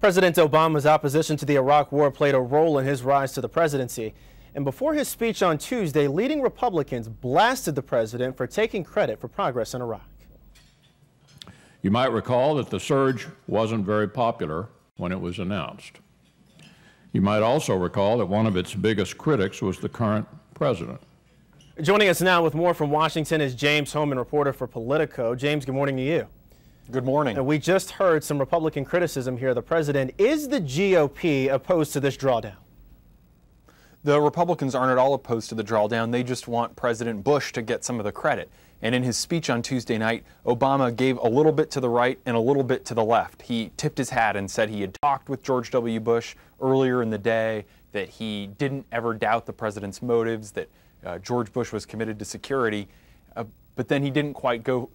President Obama's opposition to the Iraq War played a role in his rise to the presidency. And before his speech on Tuesday, leading Republicans blasted the president for taking credit for progress in Iraq. You might recall that the surge wasn't very popular when it was announced. You might also recall that one of its biggest critics was the current president. Joining us now with more from Washington is James Hohmann, reporter for Politico. James, good morning to you. Good morning. We just heard some Republican criticism here of the president. Is the GOP opposed to this drawdown? The Republicans aren't at all opposed to the drawdown. They just want President Bush to get some of the credit. And in his speech on Tuesday night, Obama gave a little bit to the right and a little bit to the left. He tipped his hat and said he had talked with George W. Bush earlier in the day, that he didn't ever doubt the president's motives, that George Bush was committed to security. But then he didn't quite go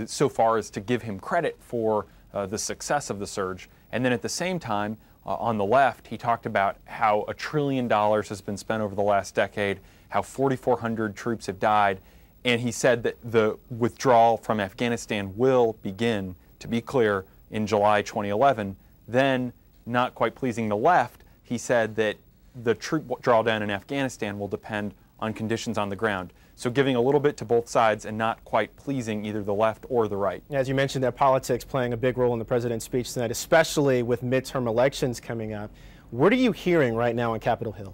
so far as to give him credit for the success of the surge. And then at the same time, on the left, he talked about how $1 trillion has been spent over the last decade, how 4,400 troops have died, and he said that the withdrawal from Afghanistan will begin, to be clear, in July 2011. Then, not quite pleasing the left, he said that the troop drawdown in Afghanistan will depend on conditions on the ground. So giving a little bit to both sides and not quite pleasing either the left or the right. As you mentioned, that politics playing a big role in the president's speech tonight, especially with midterm elections coming up. What are you hearing right now on Capitol Hill?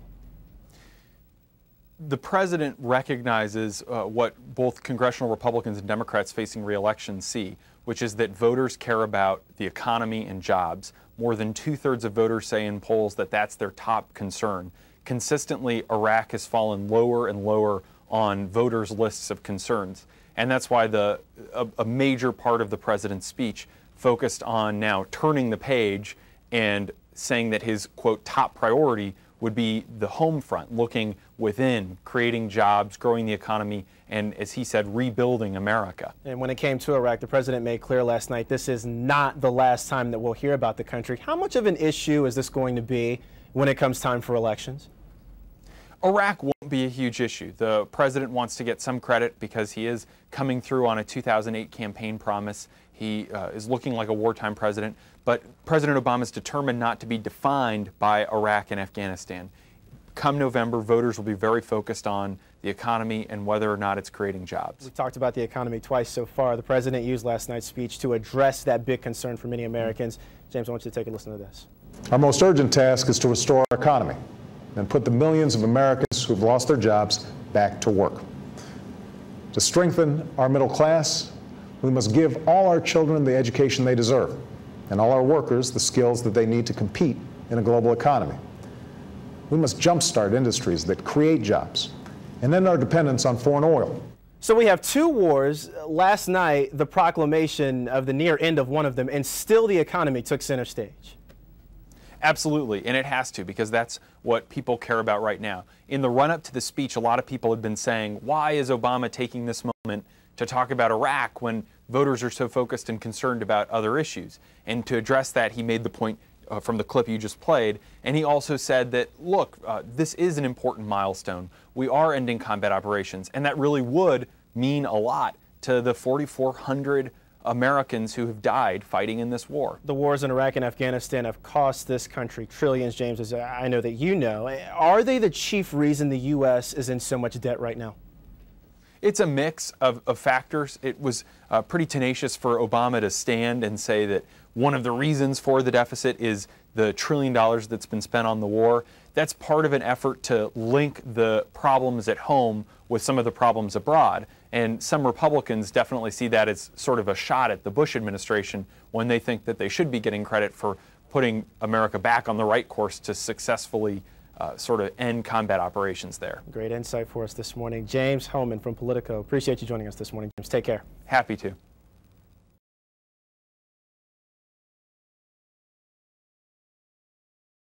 The president recognizes what both congressional Republicans and Democrats facing re-election see, which is that voters care about the economy and jobs. More than 2/3 of voters say in polls that that's their top concern. Consistently, Iraq has fallen lower and lower on voters' lists of concerns. And that's why a major part of the president's speech focused on now turning the page and saying that his, quote, top priority would be the home front, looking within, creating jobs, growing the economy, and, as he said, rebuilding America. And when it came to Iraq, the president made clear last night this is not the last time that we'll hear about the country. How much of an issue is this going to be when it comes time for elections? Iraq won't be a huge issue. The president wants to get some credit because he is coming through on a 2008 campaign promise. He is looking like a wartime president, but President Obama is determined not to be defined by Iraq and Afghanistan. Come November, voters will be very focused on the economy and whether or not it's creating jobs. We talked about the economy twice so far. The president used last night's speech to address that big concern for many Americans. James, I want you to take a listen to this. Our most urgent task is to restore our economy and put the millions of Americans who've lost their jobs back to work. To strengthen our middle class, we must give all our children the education they deserve and all our workers the skills that they need to compete in a global economy. We must jumpstart industries that create jobs and end our dependence on foreign oil. So we have two wars. Last night, the proclamation of the near end of one of them, and still the economy took center stage. Absolutely, and it has to, because that's what people care about right now. In the run-up to the speech, a lot of people had been saying, why is Obama taking this moment to talk about Iraq when voters are so focused and concerned about other issues? And to address that, he made the point from the clip you just played, and he also said that, look, this is an important milestone. We are ending combat operations, and that really would mean a lot to the 4,400 Americans who have died fighting in this war. The wars in Iraq and Afghanistan have cost this country trillions, James, as I know that you know. Are they the chief reason the U.S. is in so much debt right now? It's a mix of factors. It was pretty tenacious for Obama to stand and say that one of the reasons for the deficit is the $1 trillion that's been spent on the war. That's part of an effort to link the problems at home with some of the problems abroad. And some Republicans definitely see that as sort of a shot at the Bush administration when they think that they should be getting credit for putting America back on the right course to successfully sort of end combat operations there. Great insight for us this morning. James Hohmann from Politico. Appreciate you joining us this morning, James. Take care. Happy to.